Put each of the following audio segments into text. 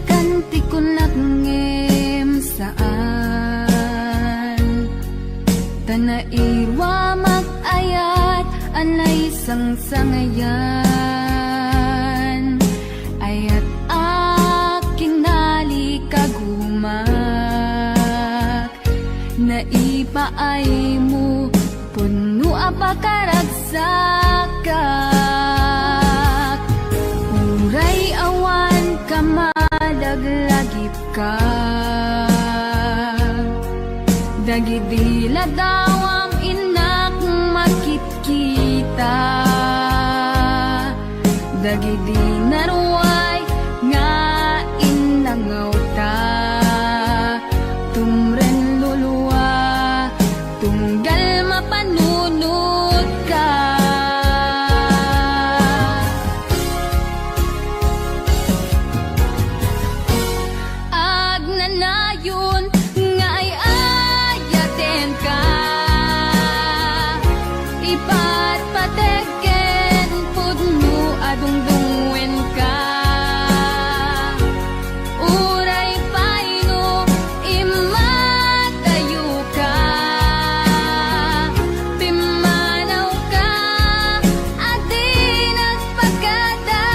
kanti ko nagngem saan tanairwa mag-ayat anay sang-sangayan ayat aking nalikagumak naipaay mo puno apakaragsakat uray awan ka madaglagip ka dagidila daw ang inak makikita dagidi naruay nga inangaw ta tumren luluwa tunggal mapanunod ka agnanayon nga ay ayaten ka ipatpategen pudno adungdungwen ka uray paino imatayo ka pimanaw ka adi nagpagada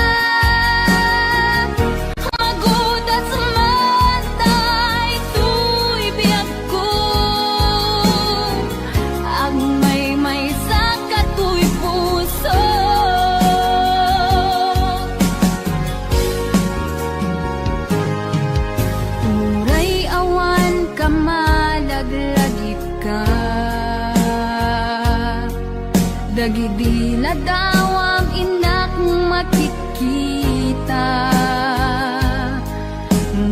magudas matay tuy biyag ko ang may sa katuy puso uray awan ka malaglagip ka dagidila daw ang inak makikita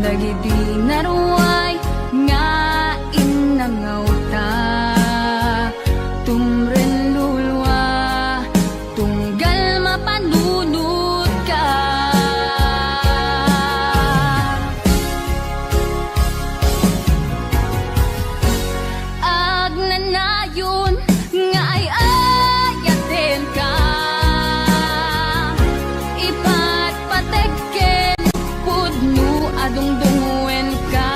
dagidi naruay nga inangaw ta tumren lulwa tunggal mapanunod ka agnanayon nga ay ayaten ka ipatpategen pudno adungdungwen ka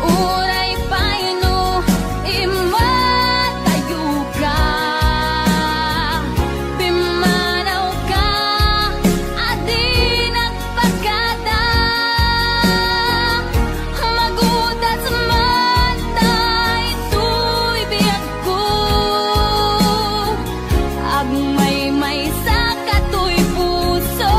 uray paino imatayo ka pimanaw ka adi nagpagada magudas matay tuy biyag ko agmay sa katuy puso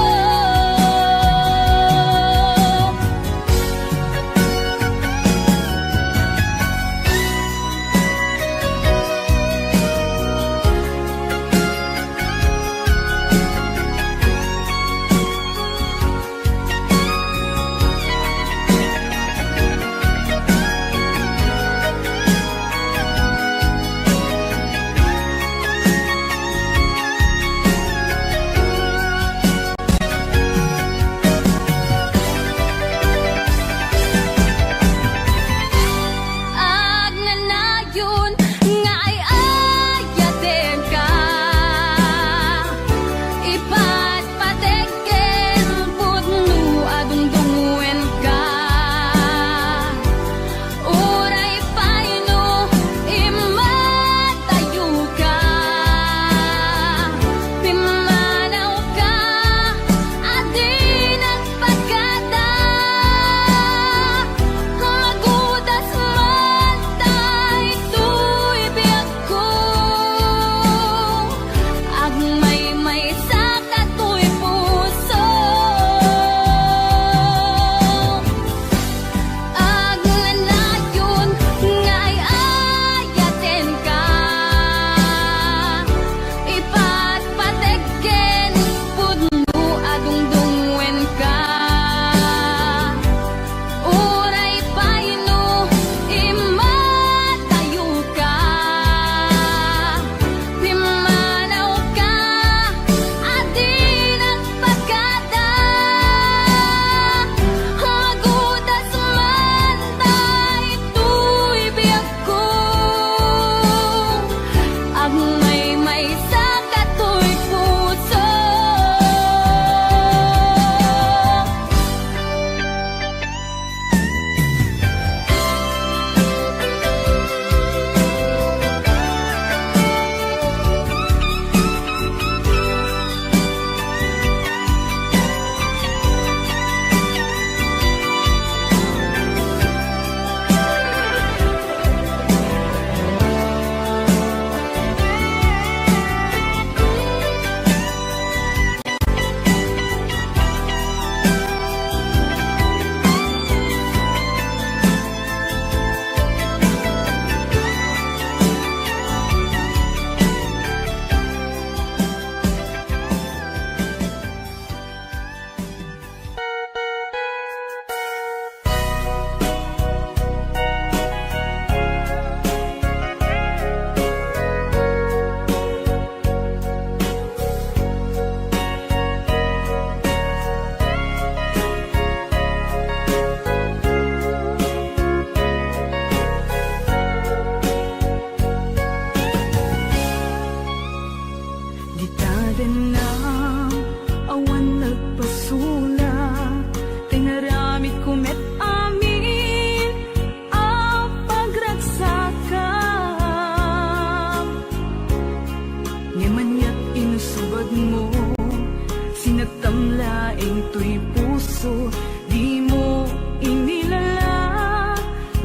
puso, di mo inilala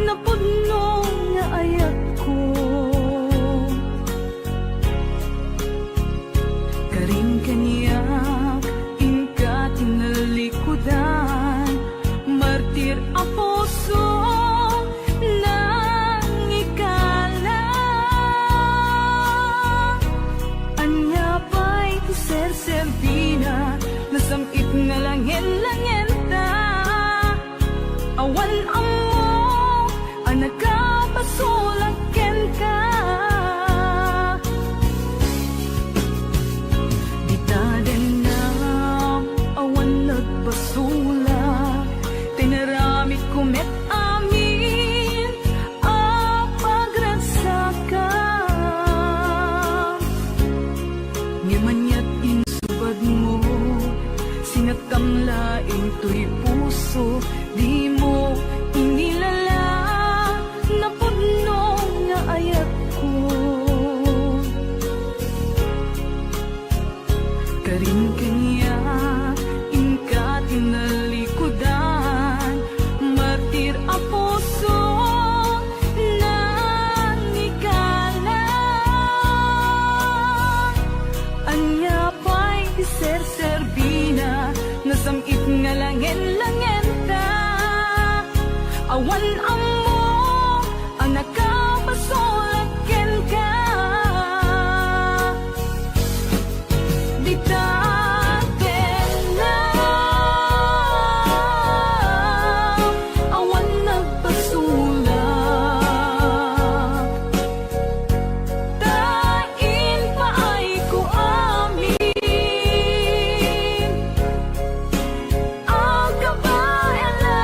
na pudno nga ayat ko. Karing kaniyak, inka tinalikudan, martir ang puso nang ikala. Anya pa'y tiserserbina, nasamit nga langin-langin ta. Awan amo, anak ka, pasulaken ka. Di ta din na, awan nagbasula, tinaramit kumet amin, pagragsaka. Ngimanyat insubad mo, singatang laing to'y puso, di mo inilala na pudno nga ayat ko. Karing kanya, inka tinalikudan, martir ang puso nang ikala. Anya pa'y tiserserbina, nasamit nga langin-langin ta. Awan amo, anak ka, pasulaken ka. Di ta din na, awan nagpasulak. Tain pa ay ko amin, ang kabayan lang.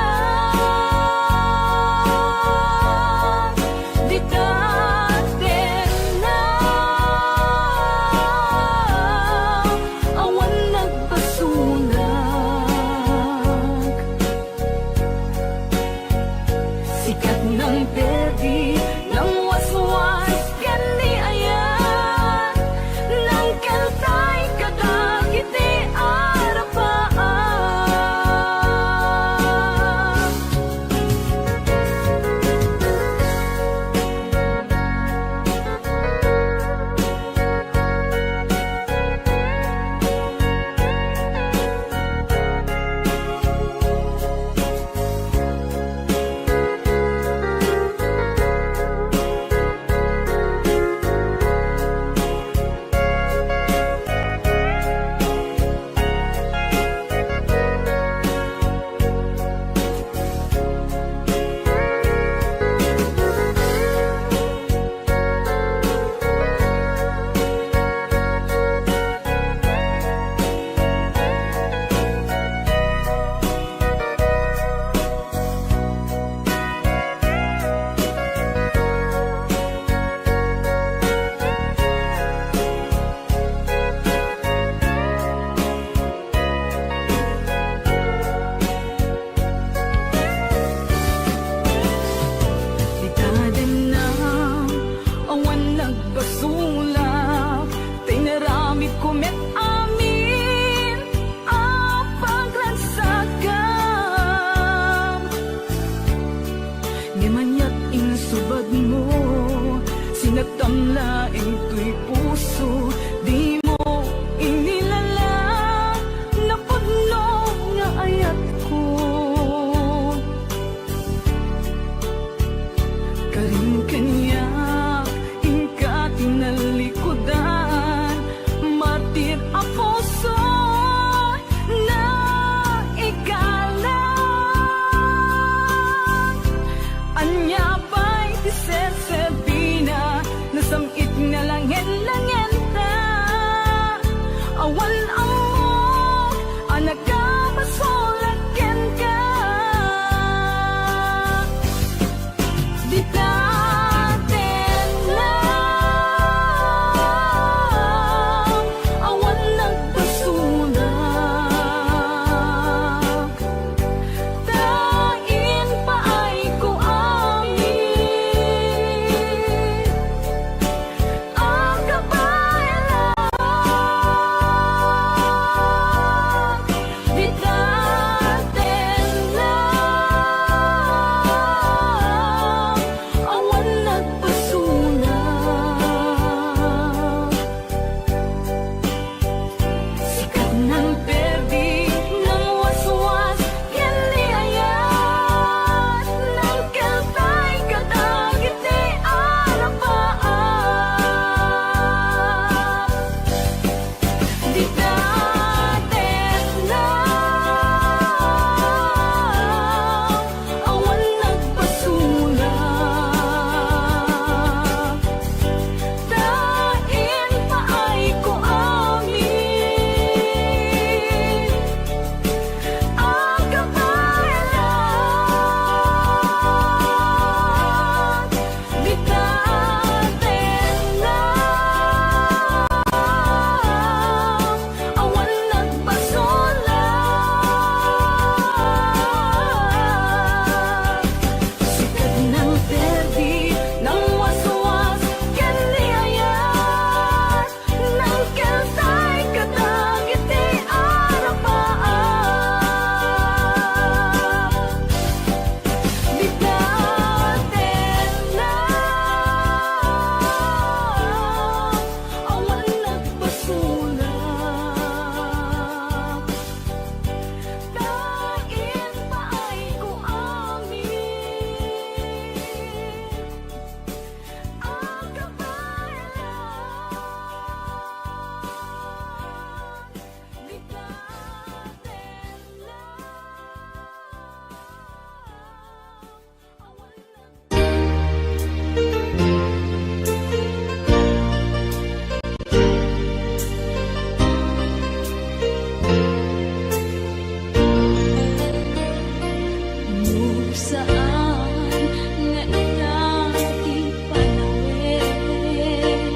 saan nga ikati panawin.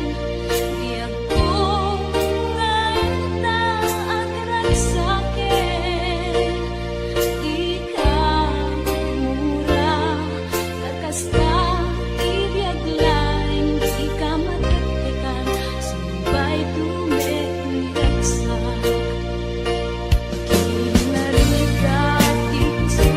Biyag ko nga enta agrag sakin, di ka mura kakasta ibiyag lain, di ka matektekan sumbay tumekniragsak. Kinarigati puso,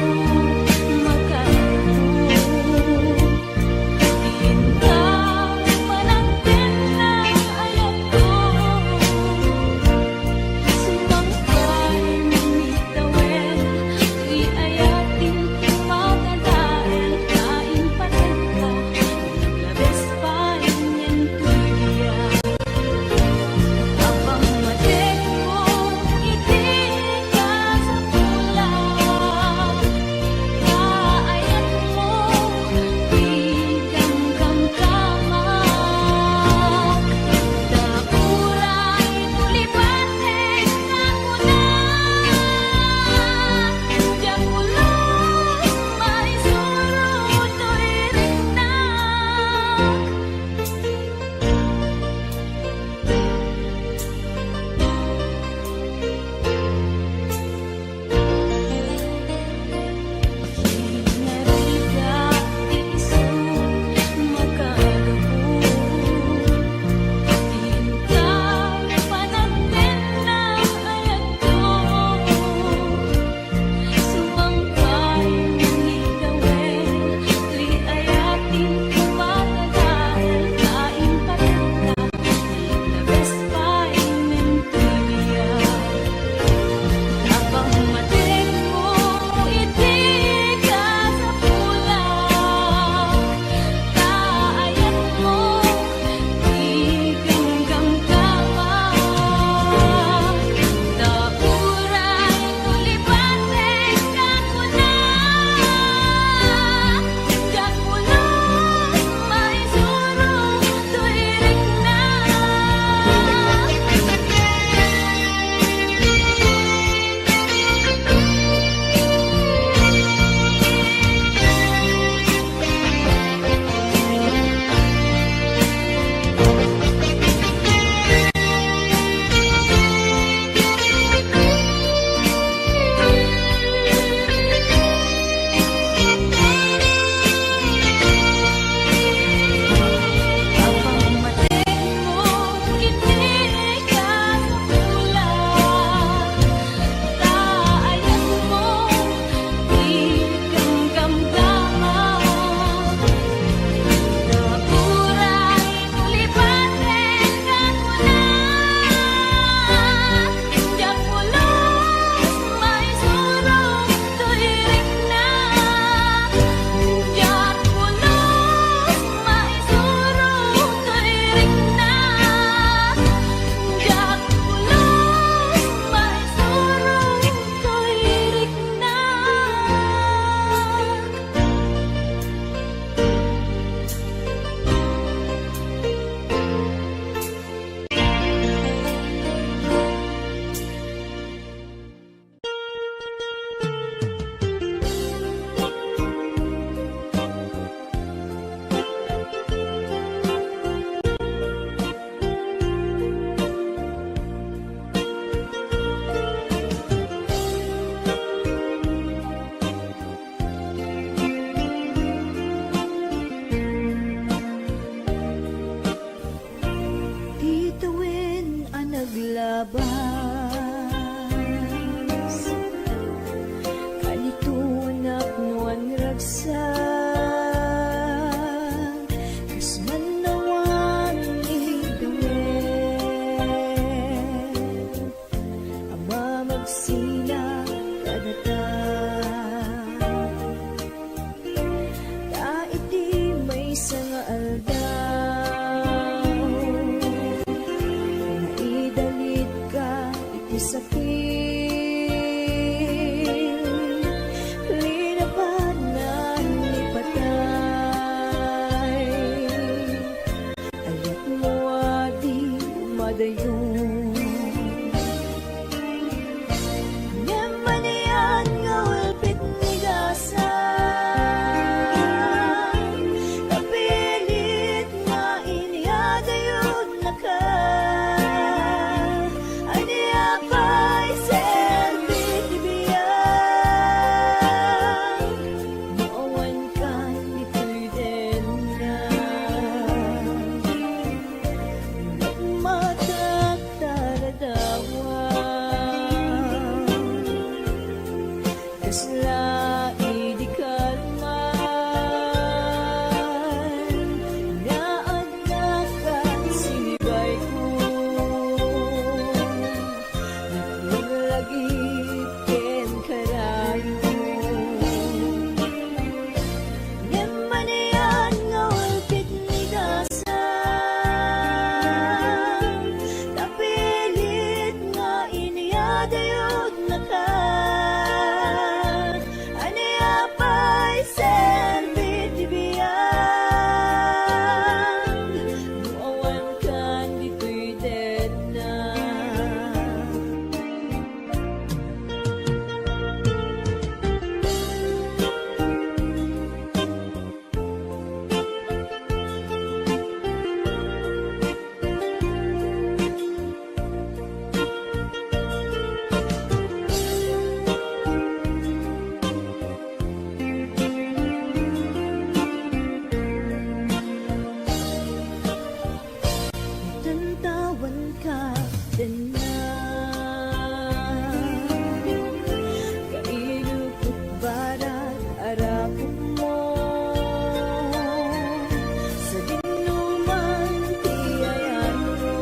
kaslai di kalman naadlakan sinibay ko naglagip ken karayo ngem manian nga ulpit ni dasan kapilit nga iniyadayod na ka Aniapay selbit ibiyang Nuawan kan dito'y dead na Tantawan ka din na Kailupot barat arapot mo Sa dinuman tiyayan mo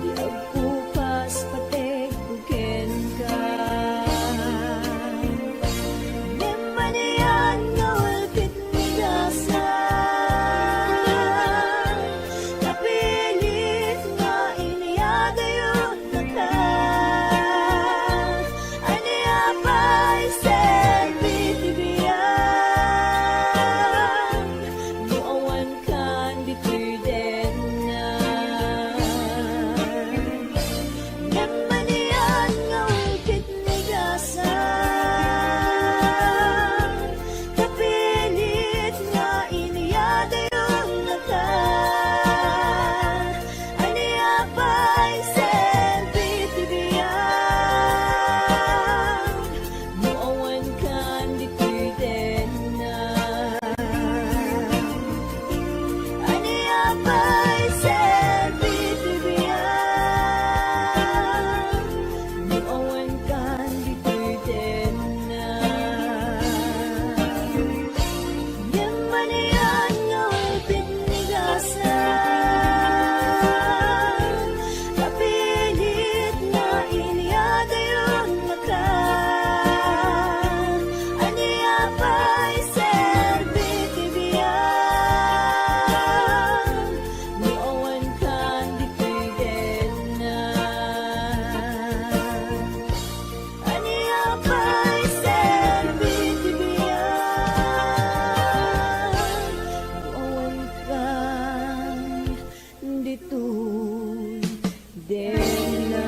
Di agpupas patek buken ka Nemanian nga ulpit ni dasan Kapilit nga iniyadayon na ka Aniapay selbit ibiyang Nuawan kan dito'y dead na Nemanian nga ulpit ni dasan Kapilit nga iniyadayon na ka Aniapay selbit ibiyang Nuawan kan dito'y dead na Aniapay selbit ibiyang Nuawan kan dito'y dead na Nemanian nga ulpit ni dasan Kapilit nga iniyadayon na ka Aniapay selbit ibiyang Nuawan kan dito'y dead na Aniapay selbit ibiyang Nuawan kan dito'y dead na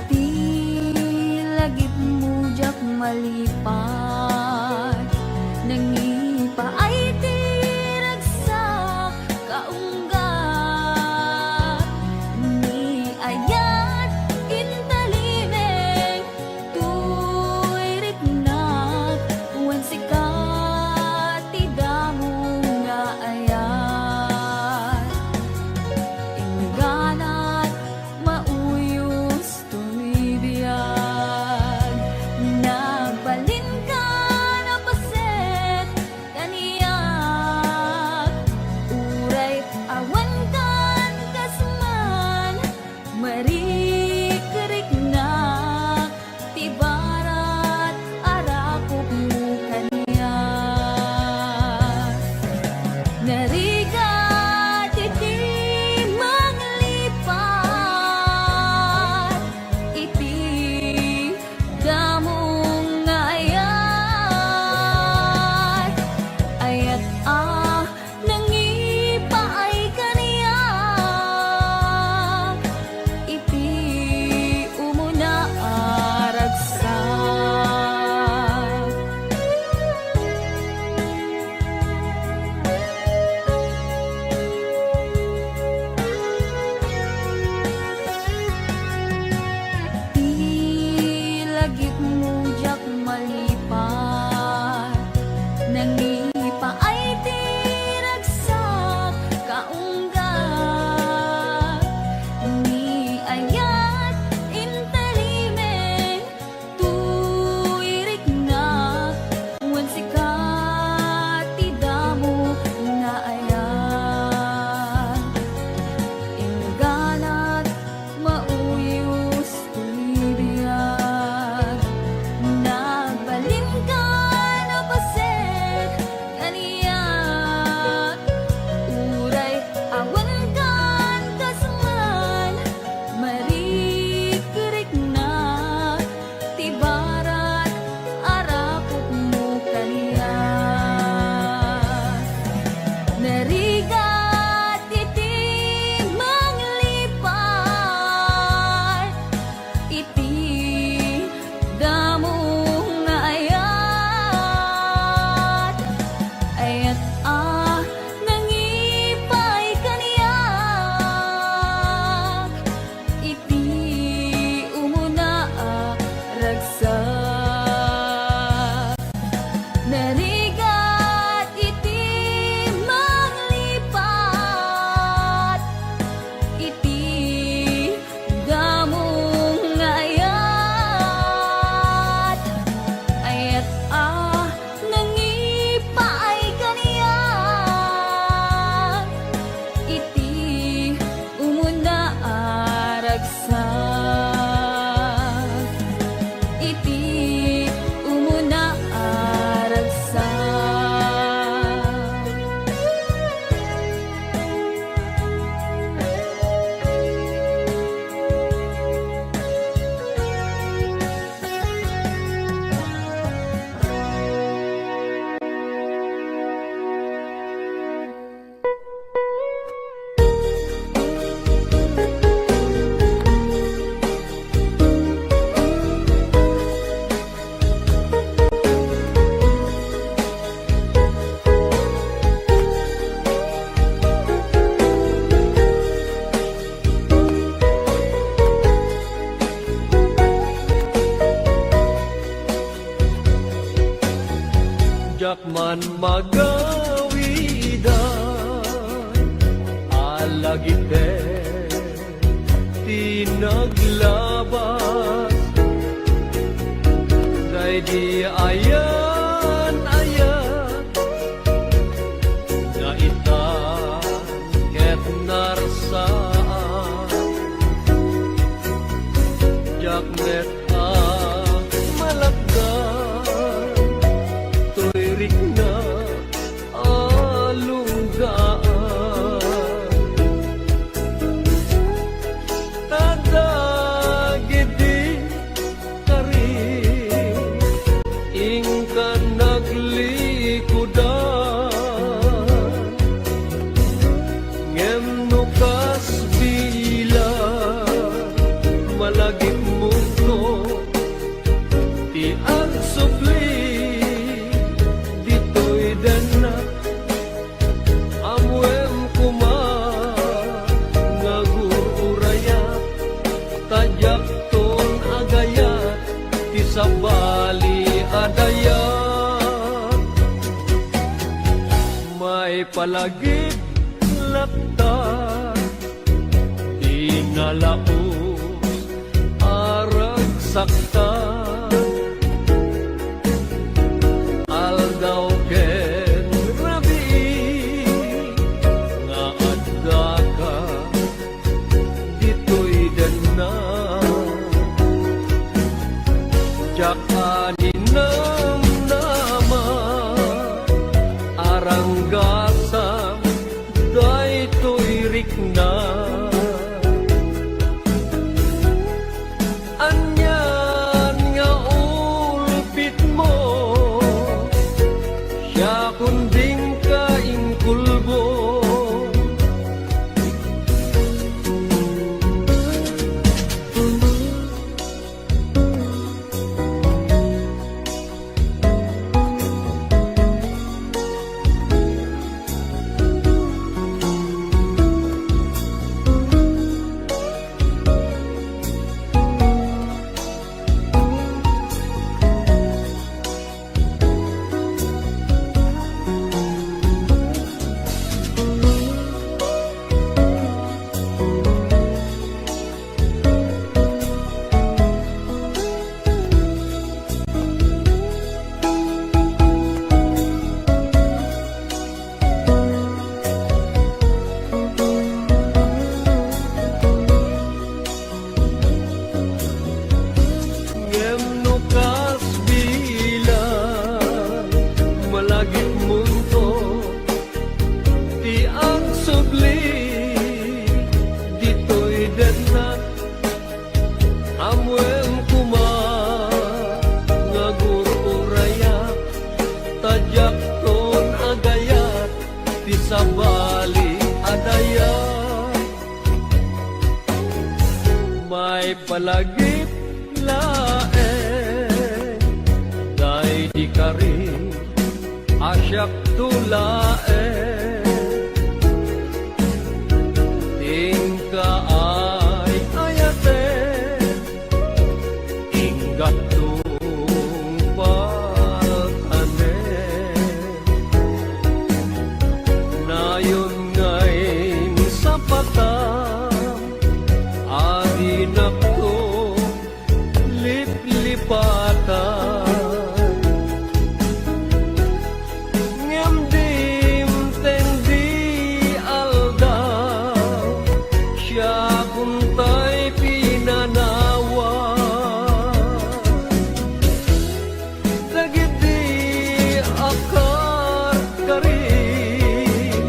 Di lagip mujak malipat Nangipa ay tiragsak kaunggat Ni ayat intalimeng tuy riknak Wen sikat tidamong nga ayat Ingganat mauyos tumibiyag Nagbalin ka lagip mo jak malipat. Nangipa ay tiragsak kaunggat. Ni ayat intalimen tuirik na wan sikat tidamo na ayat. Inganat mauyos tulibiyag. Nagbalin ka na paset kaniyat. Uray awan kan kasman marikirik na tibarat arapok mo kaniyat. Narigat iti manglipat iti damo nga ayat. Ayat nangipay kaniyak iti umuna ragsak. Narigat iti manglipat iti damo nga ayat. Ayat nangipaay kaniyak iti umuna ragsak. Iti umuna ragsak. Jakman magawidan alagite tinaglabas day di ayan na ita ket narsaan jaknet malagdan tuirik na alunggaan. Tadagidi karin ingkan naglikudan. Ngem nukas bila malagip mo to ti agsupli ditoy dana amwem kuma ngagururaya tajak ton agaya ti sabali adaya may palagip laptan di nalaos arag saktan aldaw ken rabi nga adda ka ditoy dana jak aninam nama aranggasam daytoy rikna anyan nga ulpit mo siya kunding kaingkulbo palagip lae day di ka rin asyak tulae tingka ay ayate inggat tumpatane nayon ngayon sa patang aginak to liplipatan ngem dim tendi aldaw siya kuntay pinanawa dagiti akar karim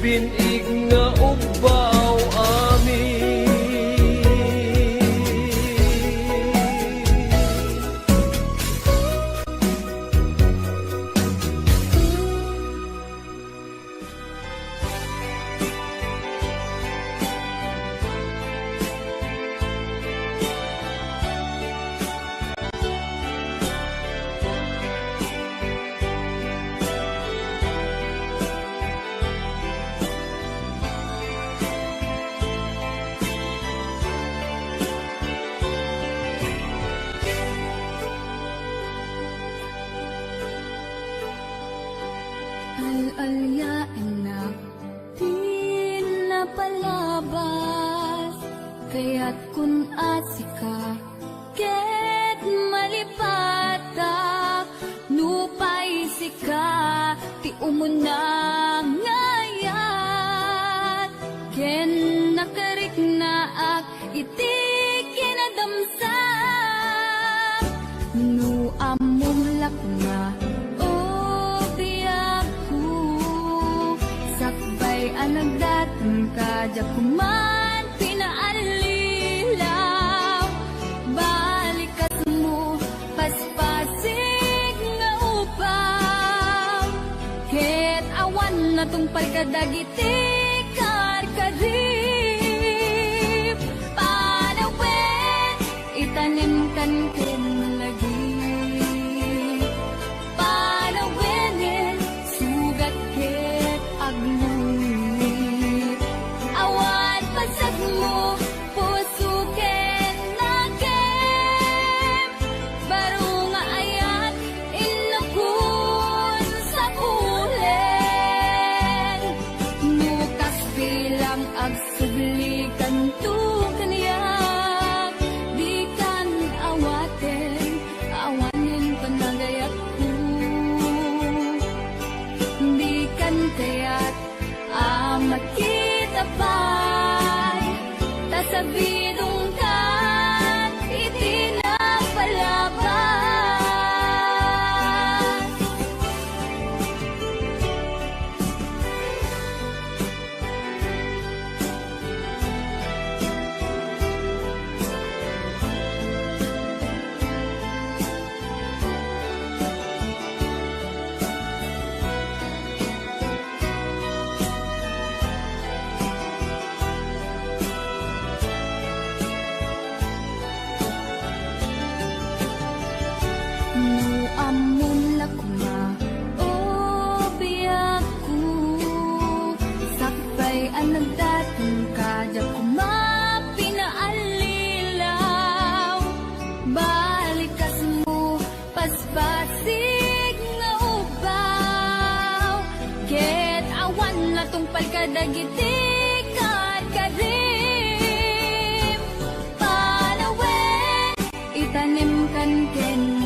binig nga ubaw amin Al-alyain na pinapalabas kaya't kun asika ket malipata nupay sika ti umuna ngayat ken nakarik na ak iti kinadamsak nu among lakna anagdatang kadya kuman pinaalilaw balikas mo paspasig nga upaw ket awan na tong palkadagiti karkarip panawet itanim kan ken lagi panawet sugat ket aglu pasag mo, puso ken nagem baro nga ayat inakun sa kulen nukas bilang agsublikan tu kaniyak di kan awaten awanin panagayat ko di kan kayat amat kita pa sabidong kan itinapalabas amon lakma o biyaku sakbay anagdatang kadya kuma pinaalilaw balikas mo paspasig nga ubaw ket awan na tong palkadagiti karkarim panawet itanim kan ken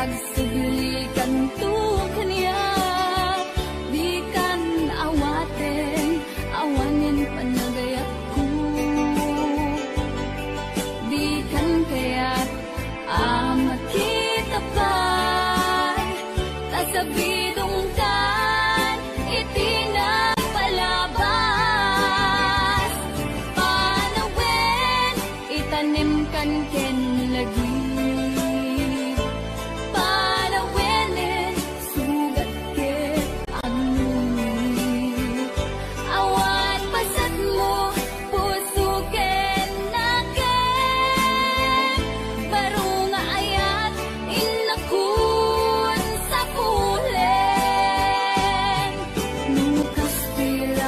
agsublikan tu kaniya di kan awaten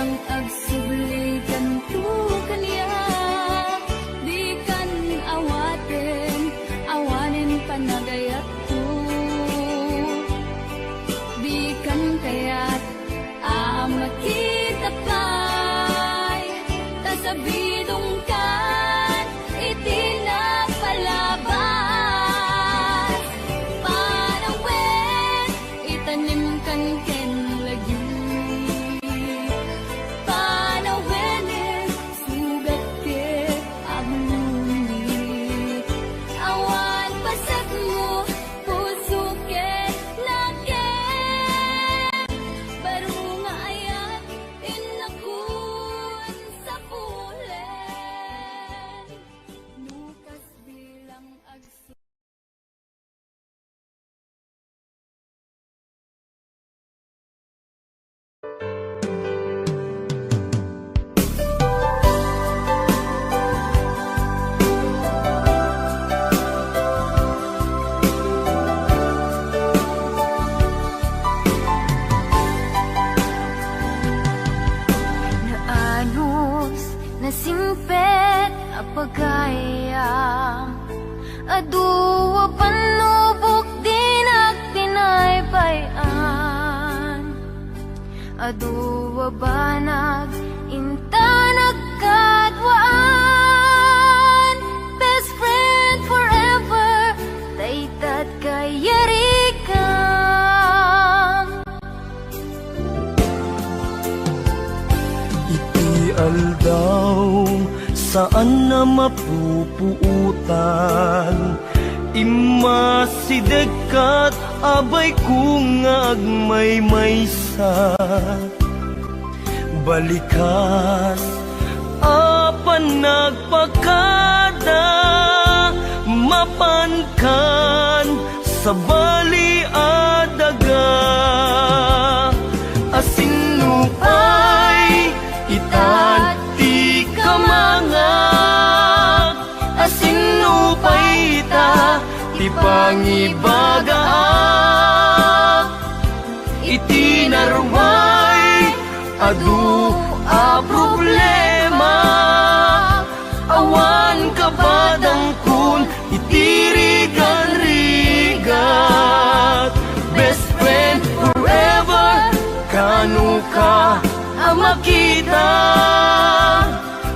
bilang agsubli kanto kaniya. Di kan awaten, awanin panagayat ko. Di kan kayat makita pa'y tasabidong kan itinapalabas. Panawin, itanim kan ken lagi. Panawin, sugat ke aglumit. Awan pasak mo, puso ke naket. Baru nga ayat, inakun sa pulen. Nukas bilang agsu. Naanos, nasimpet, apagayam. Aduwa panubok din at tinaybayan. Aduwa banag, inta nagkadwaan. Best friend forever, daytat kayarikam. Iti aldaw saan na mapupuutan. Imasidekat abay kung agmaymaysa. Balikas apan nagpakada. Mapankan sa bali adaga. Asinupay itati kamangak. Asinupay ita ti pangibagaak. Itinarway adu a problema. Awan kabadang kun itirigan-rigat. Best friend forever, kanu ka makita.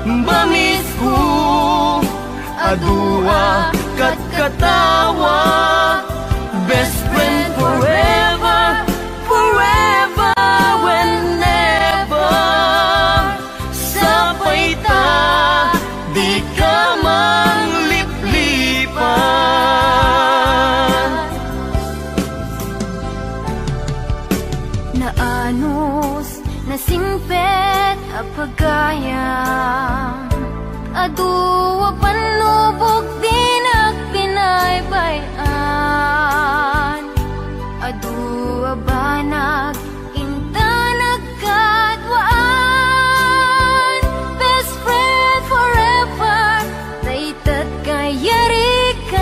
Bamis ko adua kat katawa. Best friend forever, forever when never. Sapay ta, di ka mangliplipan. Naanos, nasimpet, apagayam. Aduwa panubok din at pinaybayan. Aduwa banag, inta nagkadwaan. Best friend forever, daytat kayarikam.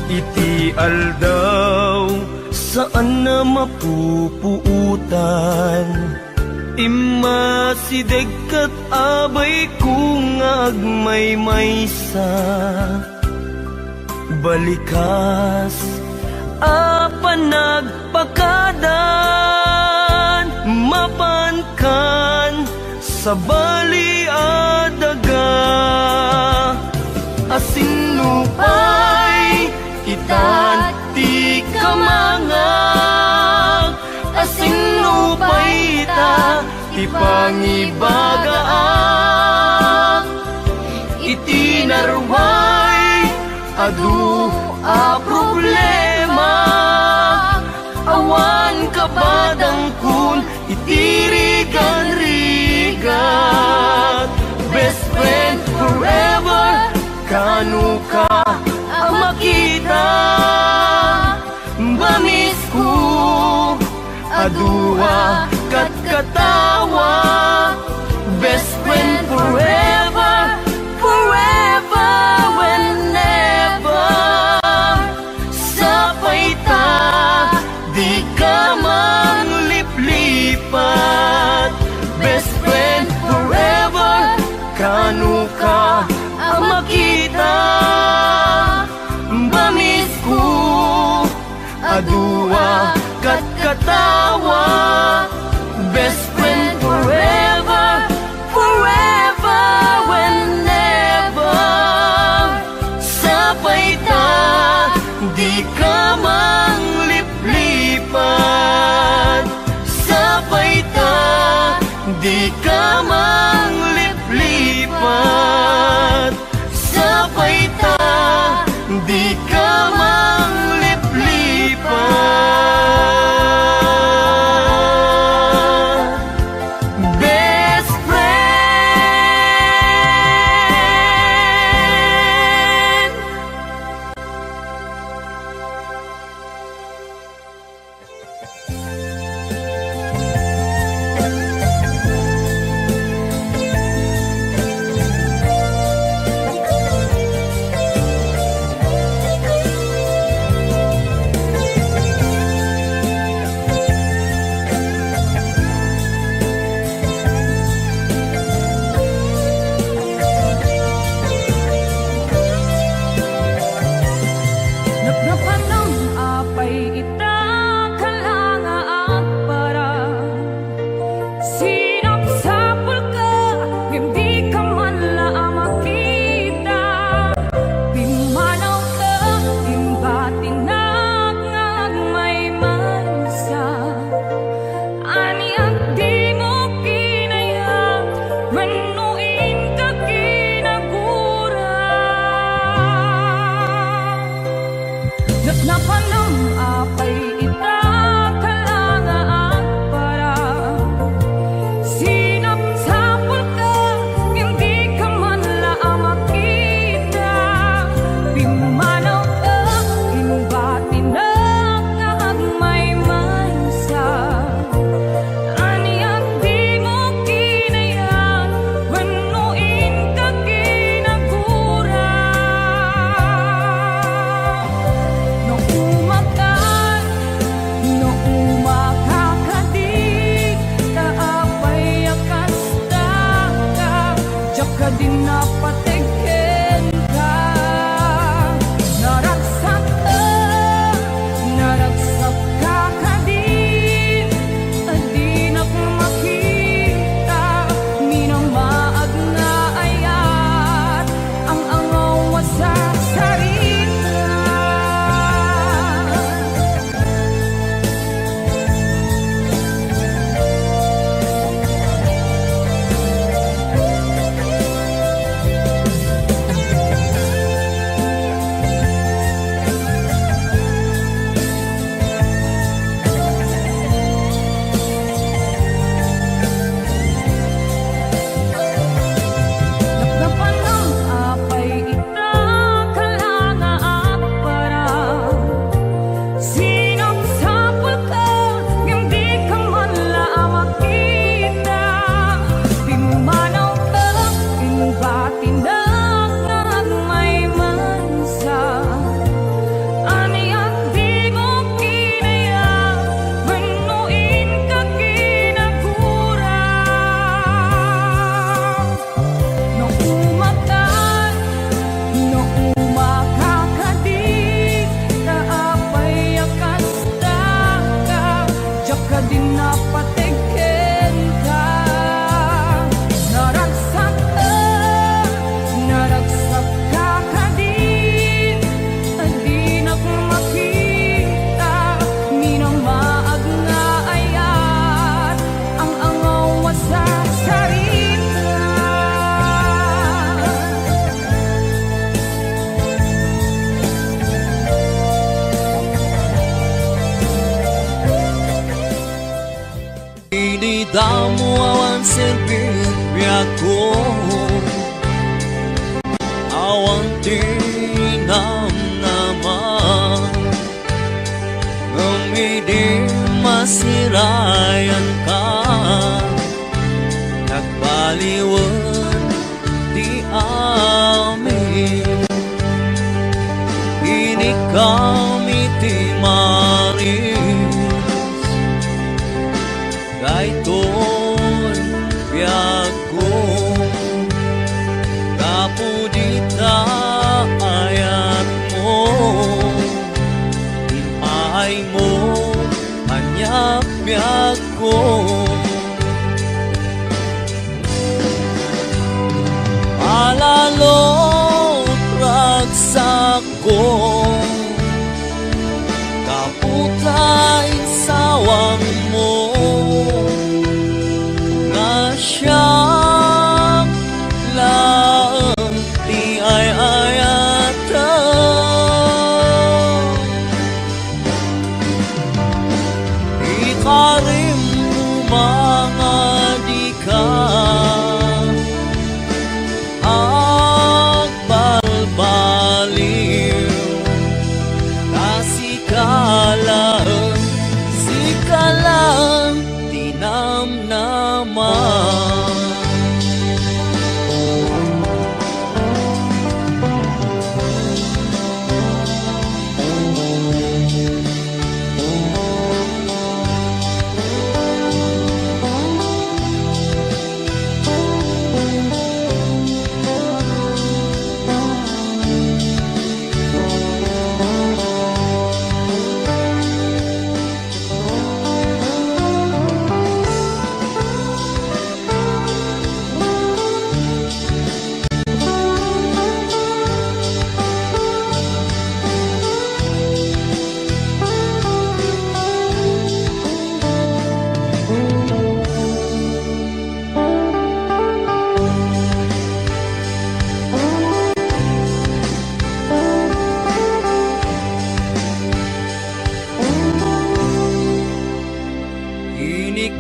Iti aldaw saan na mapupuutan. Imasidekat abay kung agmaymaysa. Balikas apan nagpakadan. Mapankan sa bali adaga. Asinupay itati kamangak. Asinupay ita ti pangibagaak. Itinarway adu a problema. Awan kabadang kun itirigan-rigat. Best friend forever, kanu ka makita. Bamis ko adua kat katawa. Best friend forever, forever when never. Sapay ta, di adua kat katawa. Best friend forever, forever, whenever. Sabay ta, di ka mangliplipan. Sabay ta, di ka mangliplipan. Sabay ta, di ka mangliplipan. Best friend. Nagnapan ng apay ita kalangaak para sinapsapul ka, hindi ka man lang makita. Pimanaw ka, imbatinag ngag may mansa. Ani ang di mo kinaya, manuin ka kinagura. Nagnapan ng apay ita kalangaak para sinapsapul ka, hindi ka man lang makita. Pimanaw ka, imbatinag ngag may mansa. Ani ang di mo kinaya, manuin ka kinagura. No umakan, no umakakadik, kaapay akas taka, diyak ka din napatigin ka. Naragsak ka kadin, adi na makita, minamaag nga ayat, ang angaw sa sarita. Nagnapan ng apay ita kalangaak para sinapsapul ka, hindi ka man lang makita. Pimanaw ka, imbatinag ngag may mansa. Ani ang di mo kinaya, manuin ka kinagura. No umakan, no umakakadik, kaapay akas taka, diyak ka din napatigin ka. Naragsak ka kadin, adi na makita, minamaag nga ayat, ang angaw sa sarita. Inidamo awan servibiako, awan tinam naman, ngumidi masirayan ka, nagpaliwan di amin. Ini kami ti maris, gayton biag ko, kapudita ayat mo, ay mo hanyap ko. Alalot ragsak ko, kaputay sawang mo, nga siyang lang di ay ayatan. Ikarim mga di ka agbalbaliw, sikalang tinamnaman.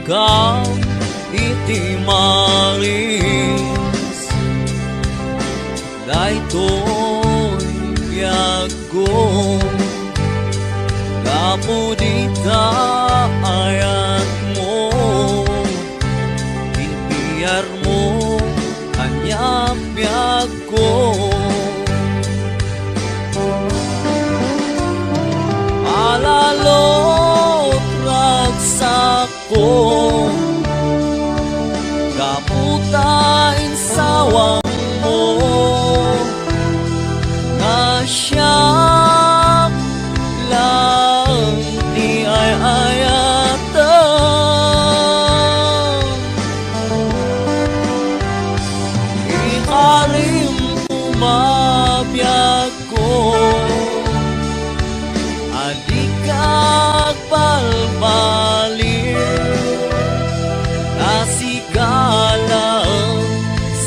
Ikaw iti maris, daytoy biyag ko, kapudita ayat mo, pinpiyar mo hanyap biyag ko. Alalot ragsak ko, kaputain sawang mo, nga siyang lang di ay ayatan. Ikarim umabiyag ko, adikag balbaliw,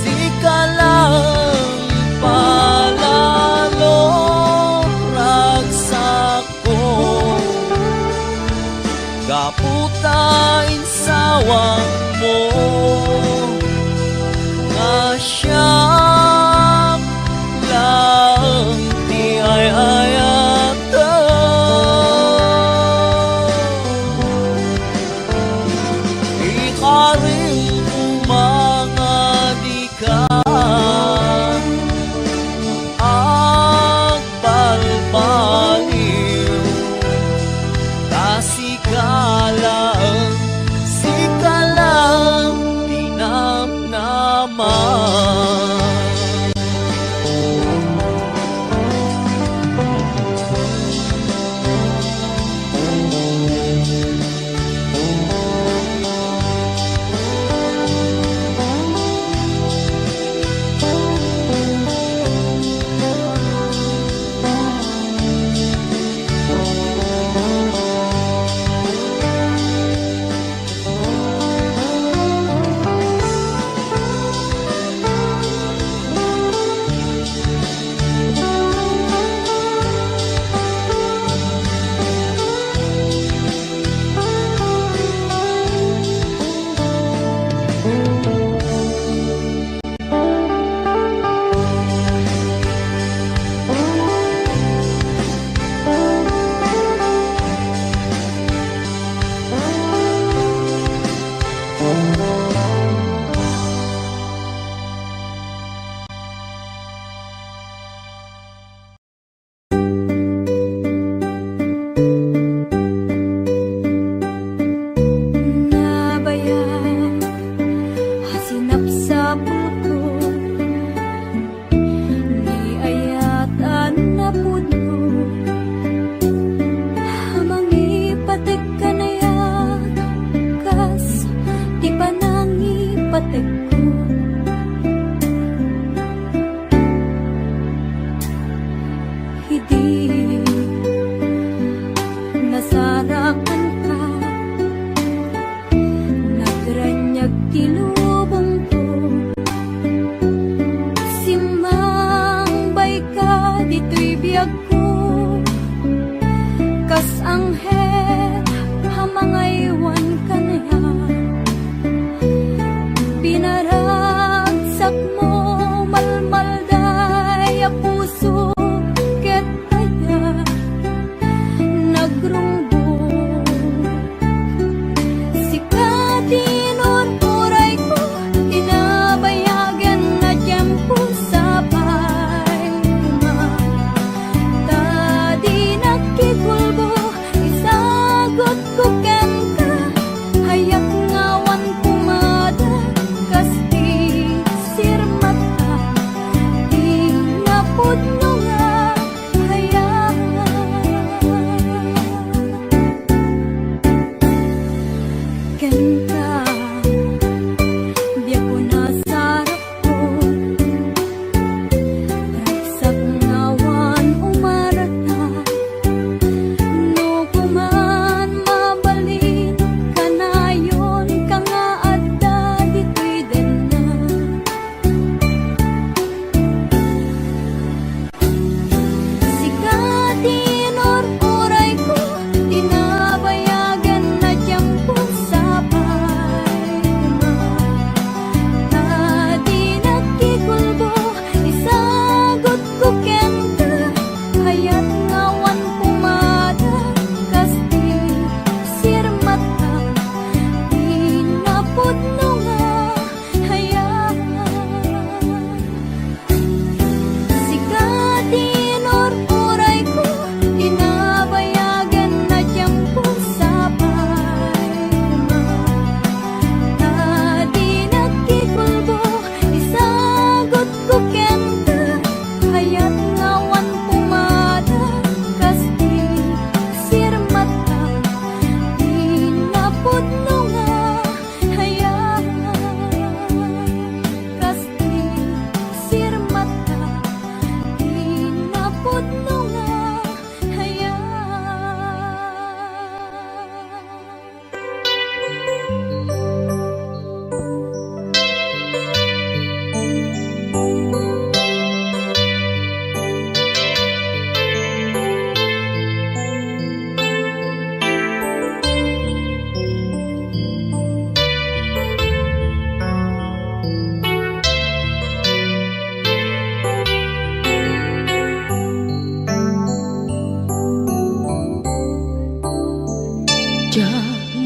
sikalang palalo ragsak ko, kaputain sawang mo, nga siyang lang di ay ayatan. Ikarim mga di ka agbalbaliw, sikalang tinamnaman.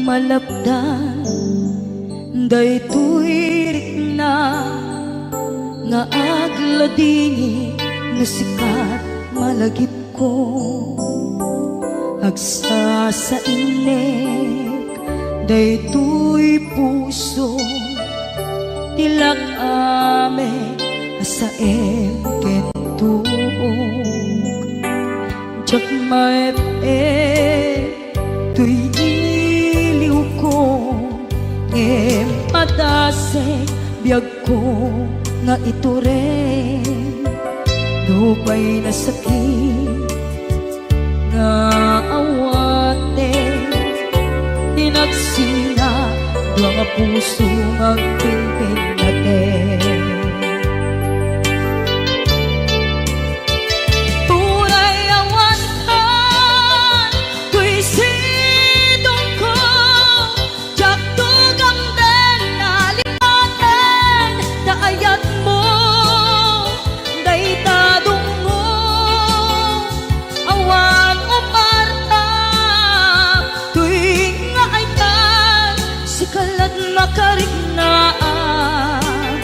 malapdan daytoy rikna nga agladini nga sikat malagip ko agsa sa inek daytoy puso tilak ame sa kentuog jak maep tuy iliw ko em padasek biyag ko nga ito rin dupay na sakit nga awate tinagsina dua nga puso nga pimpin natin tunay awantan tuy sidong ko jak tugang den nalipaten daayat mo daytadong mo awan umarta tuwing nga ay tan sikalat makariknaan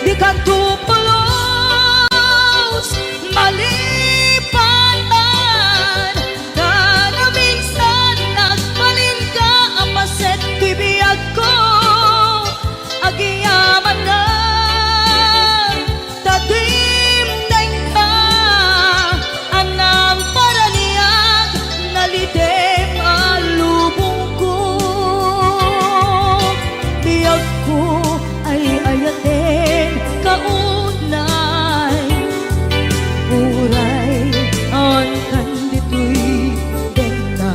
di ka tupulos malipatan na na minsan nagbalin ka apaset bibiyag ko agiyaman na tatimdeng ka anang paraniyag nalidem alubong ko biyag ko ay ayatin kaunay uray ang kandito'y dena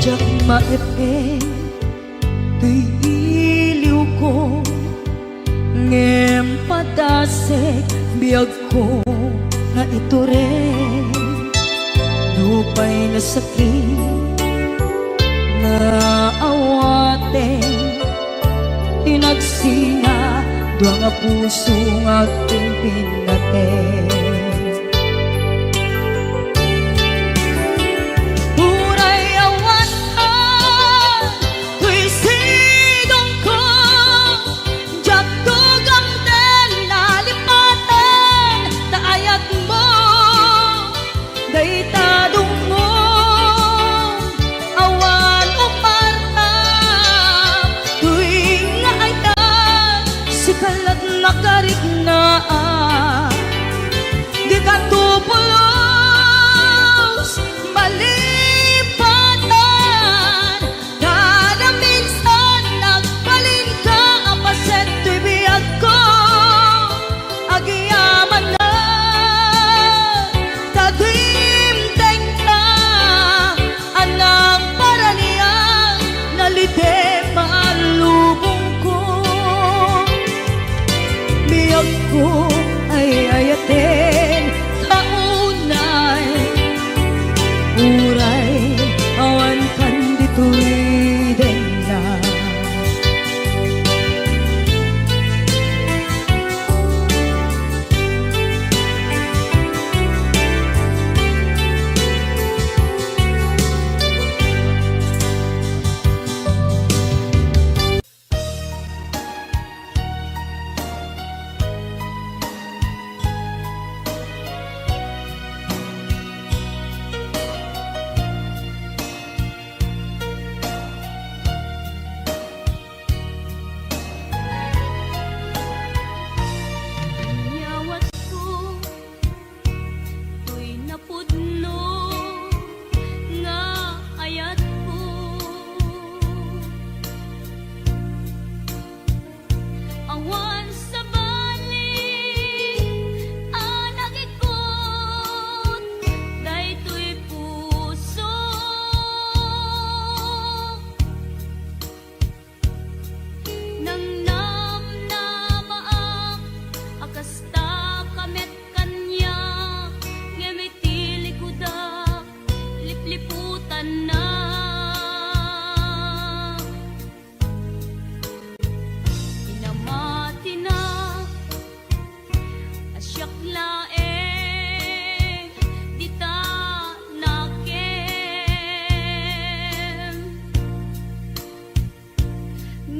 jak maepe tuy iliw ko ngem padasek biyag ko nga ito rin dupay na sakit nga awate tinagsinga dua nga puso nga pimpin natin uray awantan tuy sidong ko jak tugang den nalipaten daayat mo daytadong mo awan umarta tuwing nga ay tan sikalat makariknaan di ka tupulos malipatan na na minsan nagbalin ka apaset tuy biyag ko agiyaman na tatimdeng ka anang paraniyang nalidem alubong ko biyag ko ay ayatin kaunay uray awan kandito'y dena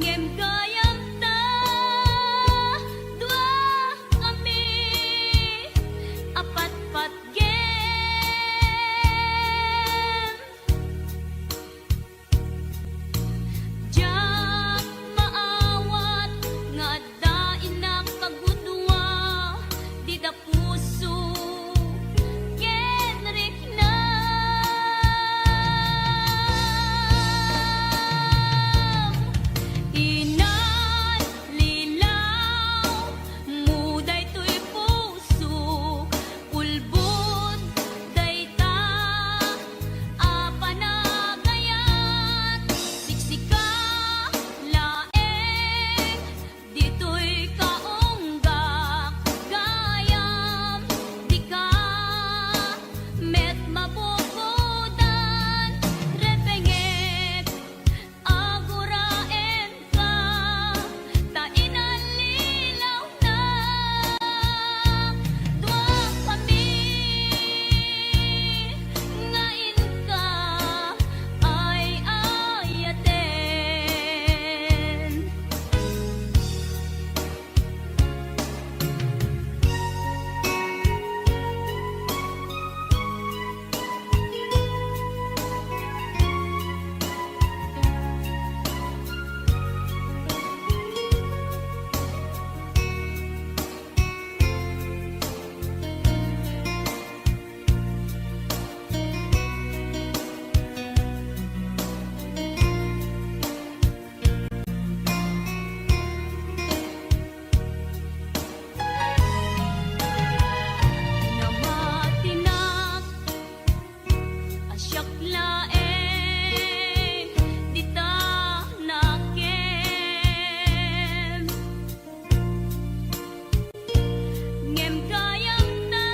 ngem gayam ta dua kami apat pat gem jak maawat nga dain na kagudwa di da puso Kenrik na inan lilaw muday to'y puso ulbod dayta apanagayat siksika laeng dito'y kaunggak gayam di ka met mabubudan repengek aguraen ka tainan lilaw na dua kami ngain ka ay ayaten namatinak asyak laeng dita nakem ngem gayam ta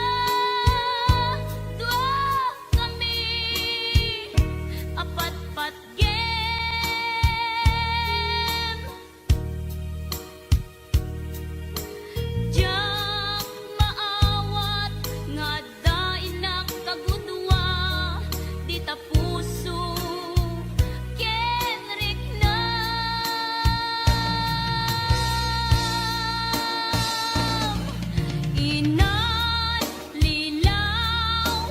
dua kami apat pat gem jak maawat nga dain na kagudwa di ta puso Kenrik na inan lilaw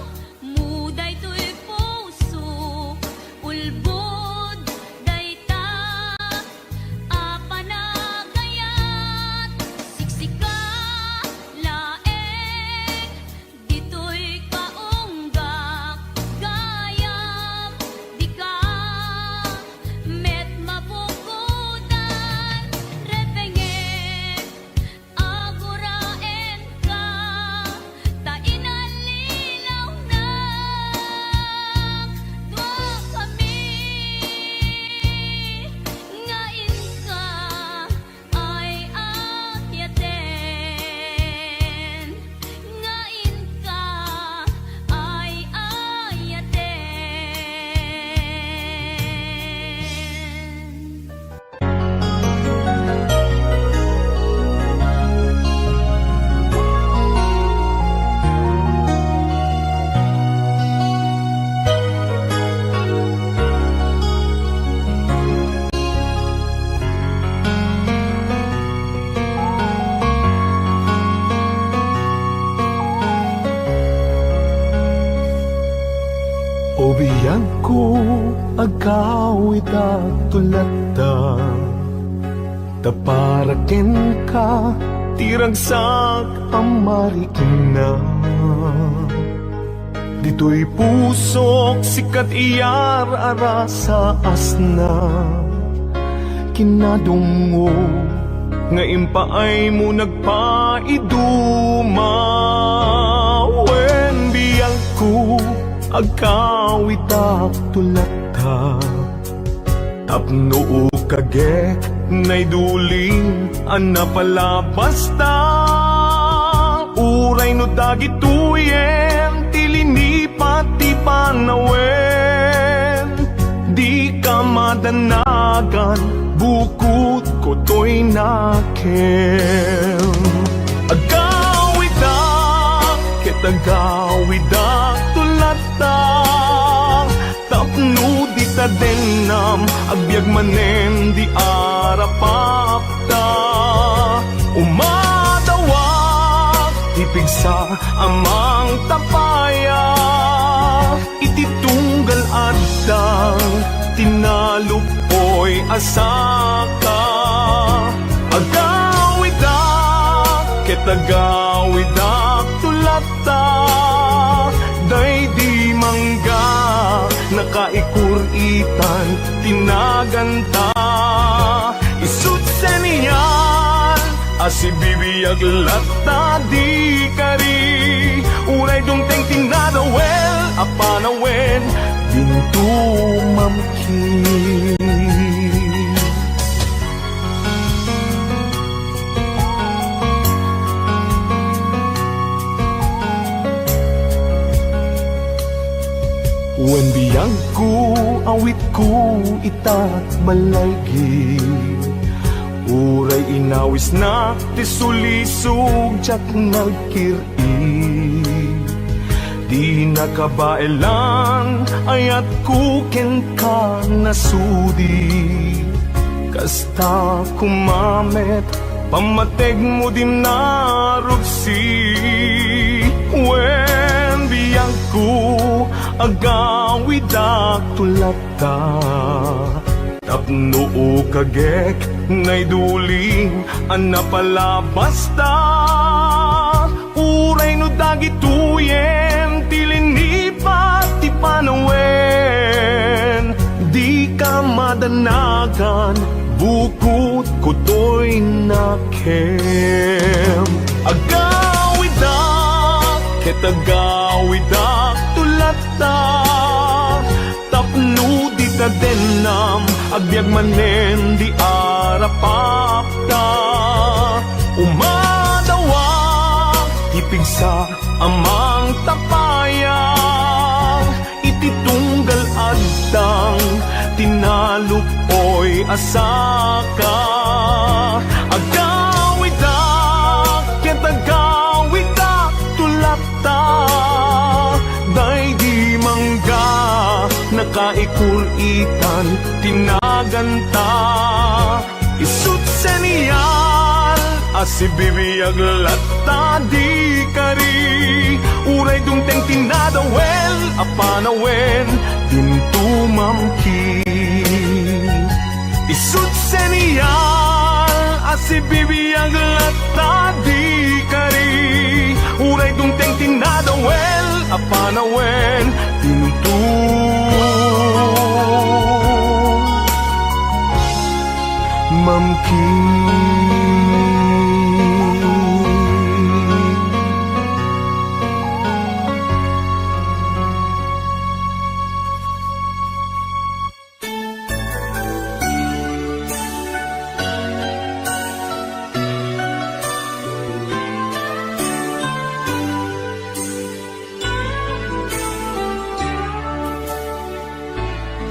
muday to'y puso ulbod dayta apanagayat siksika laeng dito'y kaunggak gayam di ka met mabubudan repengek aguraen ka tainan lilaw na dua kami ngain ka ay ayaten ngain ka ay ayaten O biyag ko agawit at tulata Taparaken ka tiragsak amarikin na Dito'y pusok sikat iyar ara sa asna Kinadungo nga impaay mo nagpaiduma Wen biyag ko agkawit at tulata Tapno kagek na'y duling anapalabas ta Uray no dagituyen tilini pati panawen Di ka madanagan bukod ko to'y nakem Agawid kitagawid tulata Tapno di ta denam agbyag manen di arapapta umadawak tipig sa amang tapaya ititunggal adang tinalupoy asaka agawidak ketagawidak tulata day di mangga nakaikuritan tinaganta isut seniyan asibibiyag lata di kari unay dungteng tinadawel apanawen dintu mamkin wen biyang ko awit ko itat malaygi uray inawis na tisulisog jak nagkiri di nakabailan ayat ko ken ka nasudi kasta kumamet pamateg mo din narugsi wen biyang ko agawidak tulata tapno kagek ngay duling anapalabasta uray no dagituyen tilinipat ti panawen di ka madanagan bukod ko'y nakem agawidak ketagawidak tulata tapno di ta denam agbyag manen di arapapta umadawak tipig sa amang tapayang ititunggal adang tinalupoy asaka agawidak ketagawidak tulata day di mangga nakaikuritan tinaganta isut seniyal asibibiyag lata di kari uray dungteng tinadawel apanawen dintu mamkin isut seniyal asibibiyag lata di kari uray dungteng tinadawel apanawen dintu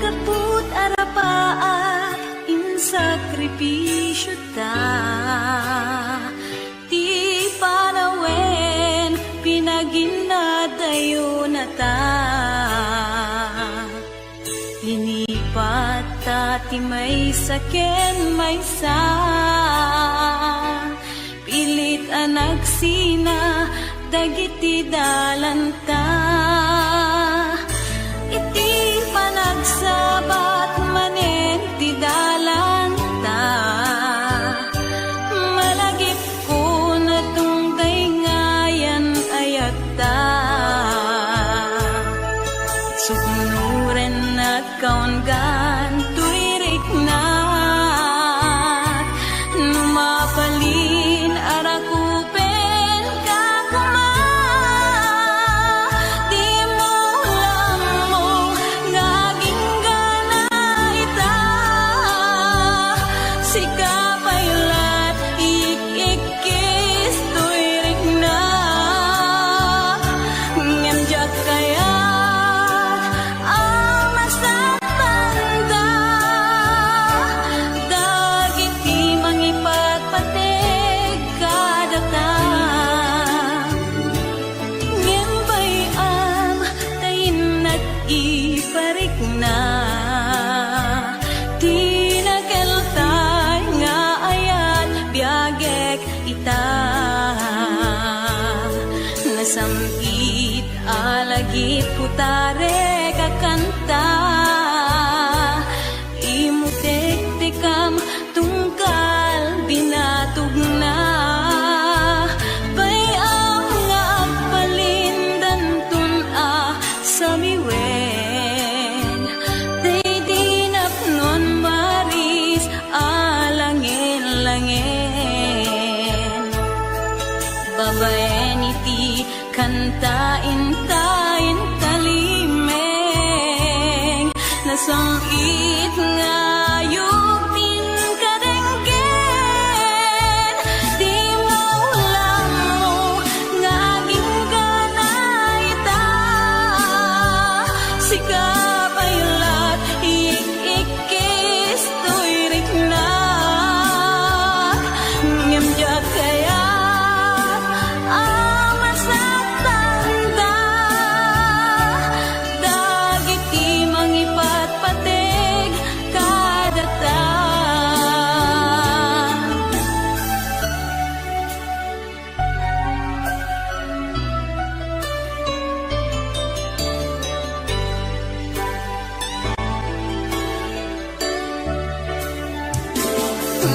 kaput arapaa in sakripisyo ta ti panawen pinaginadayo na ta linipat ta ti may saken may sa pilit anagsina dagiti dalanta iti panagsabat manen ti dalanta malagip ko na tungday ngayan ayata suknuren at kaungan tuirik na numapalin arakupen kakuma di mo lamong naging kantain-tain kalimeng nasangit ngayog din kadenggen di maulang mo ngaging ganay ta sikap ayulat ik-ikis tuirik na ngemjak kaya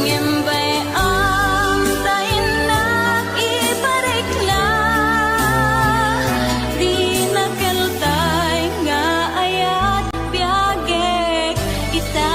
Ngembay ang tayo na iparikla di nakaltay nga ayat biyagek ita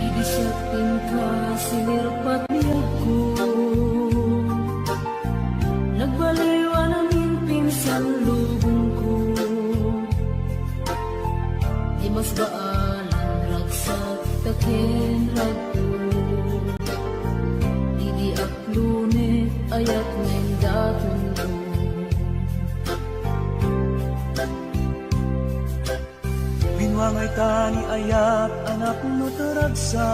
Idisyatin ka sinirpat niya ko nagbaliwa namin pinsan lubong ko di mas baalan ragsak takin ragto di aklunit ayat ngayon daton ko Binwangay tani ayat anak mo taragsa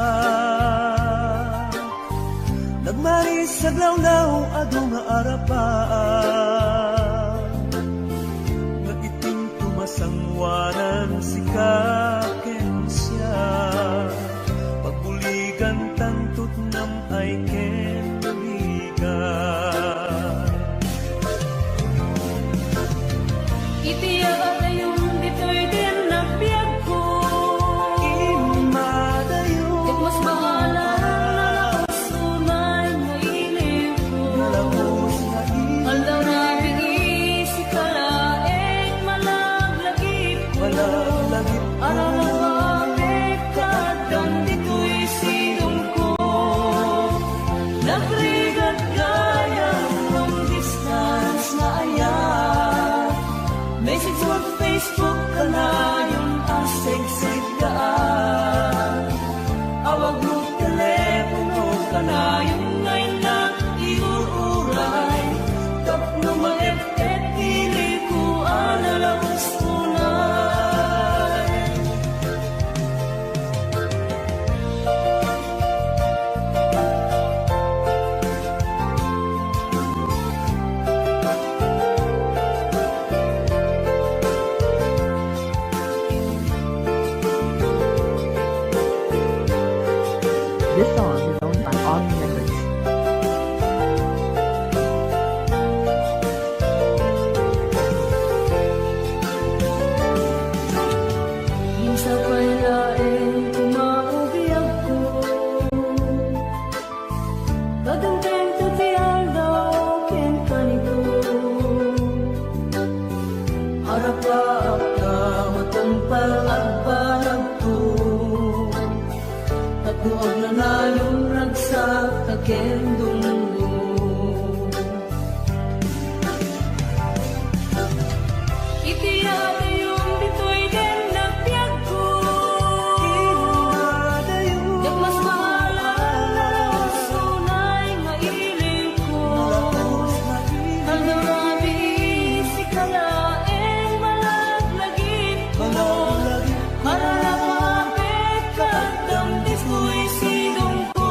Nagmaris sa glawlaw ado nga arapaan Nagiting tumasangwanan si kaken siya Pagbuligan tantut nam ay ken buligan itiya yung dito'y din nagbiag ko Imadayo mas bahala sunay mo ilim ko Lalabos na Aldaw na bigisi kalaeng malaglagip ko Malaglagip ko Alalawagit ka dam dito'y silong ko Nagrigat gaya long distance na ayat Message mo Facebook ka na yung asig-sig daan Awag mo telepono ka na yung ngayon na iuuray Tapno maep-et ili ko analawos tunay This song is owned by all members. Minsan pa'y laeng kumaubiyag ko Gadanteng tutiyal daw ken kanito Harap-harap ka matampal at panagto At huwag na na yung ragsak taken dunggo Itiyak yung dito'y din nagbiag ko Yak mas mahala na sunay nga ilim ko Aldaw na bisi kalaeng malaglagip ko Malalapapit ka dam dito'y silong ko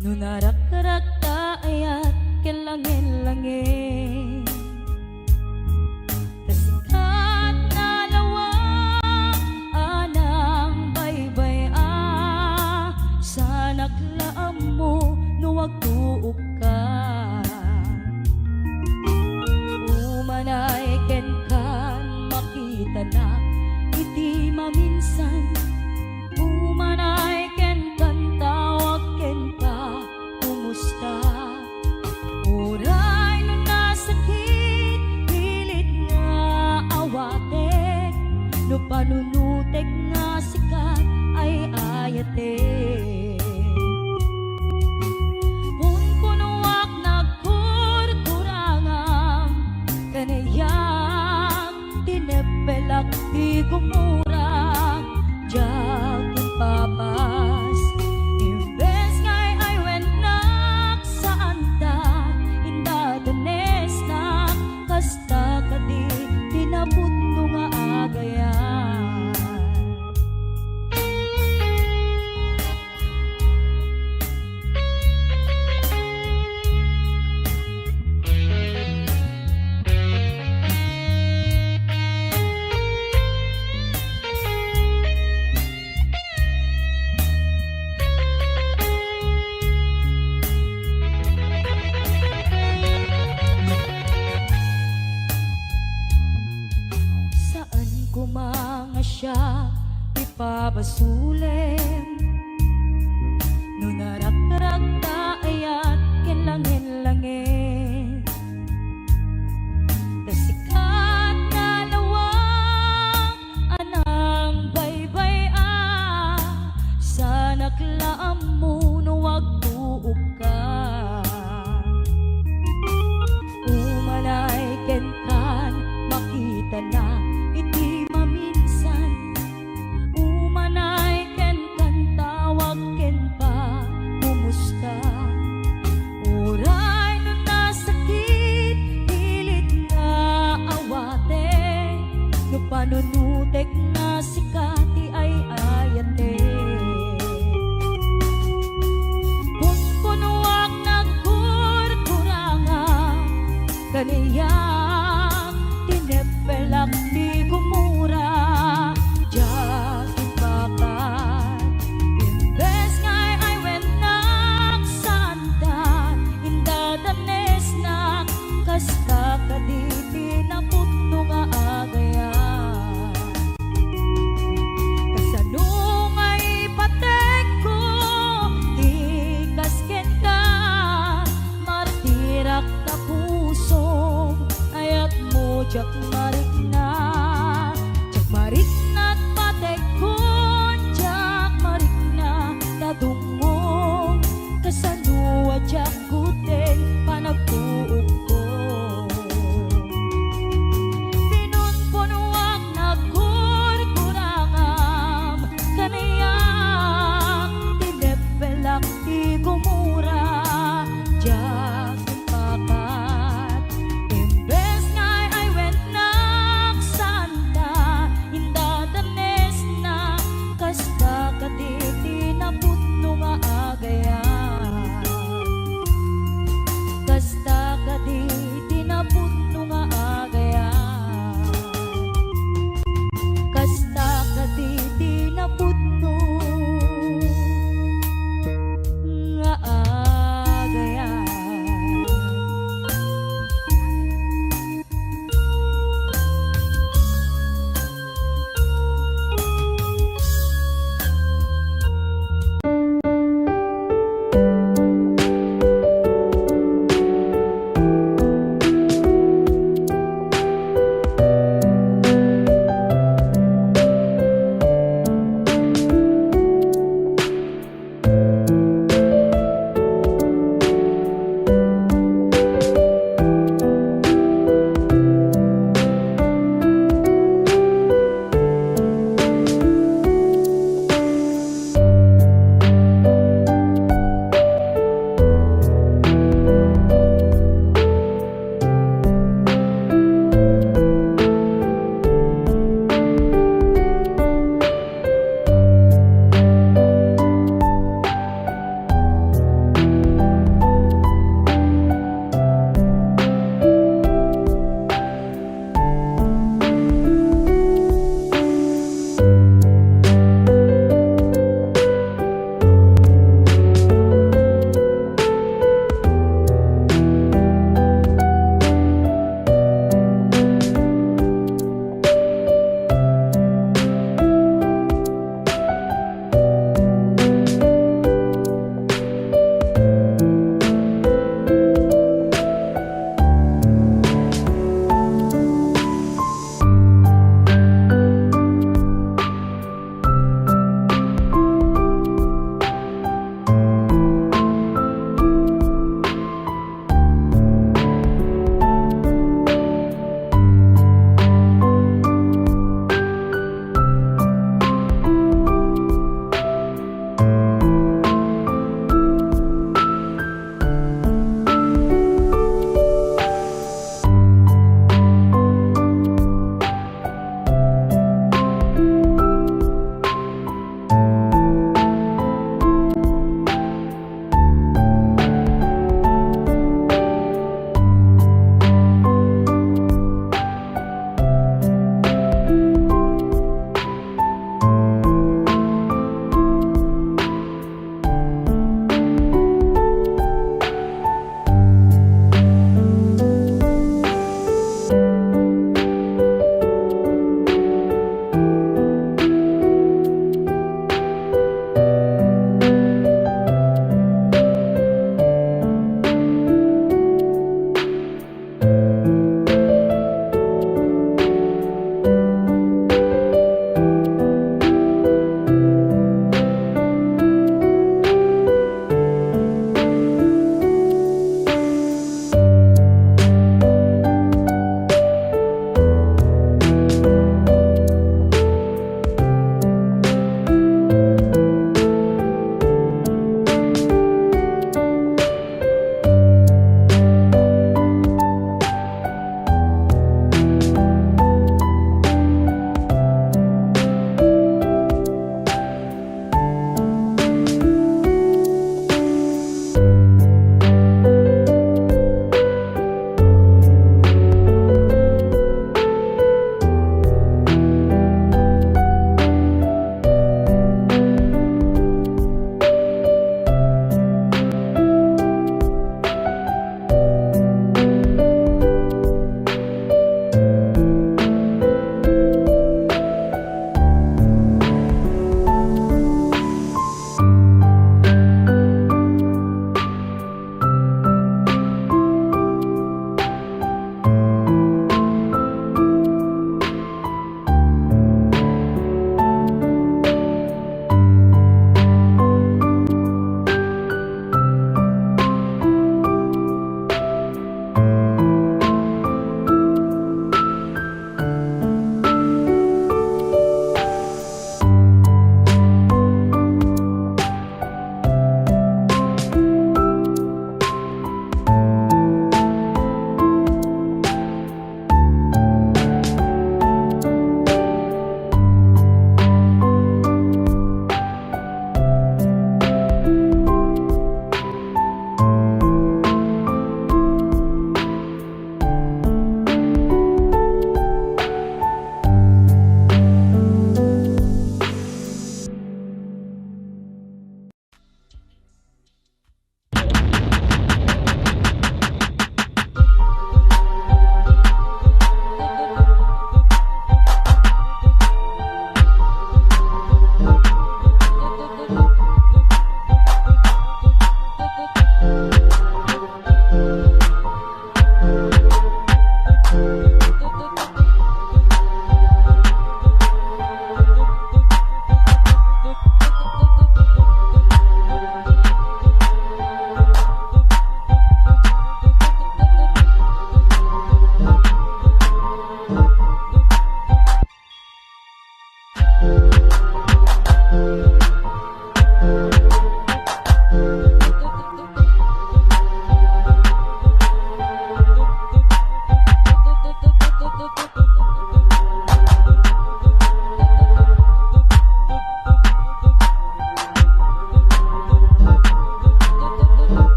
Nunarak-rak ayat kelangin-langin Kasikat na lawa anang baybay sa naklaan mo nuwag tuok ka Umanay ken kan makita na iti maminsan Umanay ken kan tawag ken ka kumusta Uray no nasakit pilit nga awatek No panunutek nga sikat ay ayatek Kung kunuak nagkurkurangang kanayang tinepelak di gumurang Diyak ipapas Imbes ngay ay wenak saan ta Inda danes na kasta kadi Tinaputno nga agayan Saan ko mga siya ipabasuli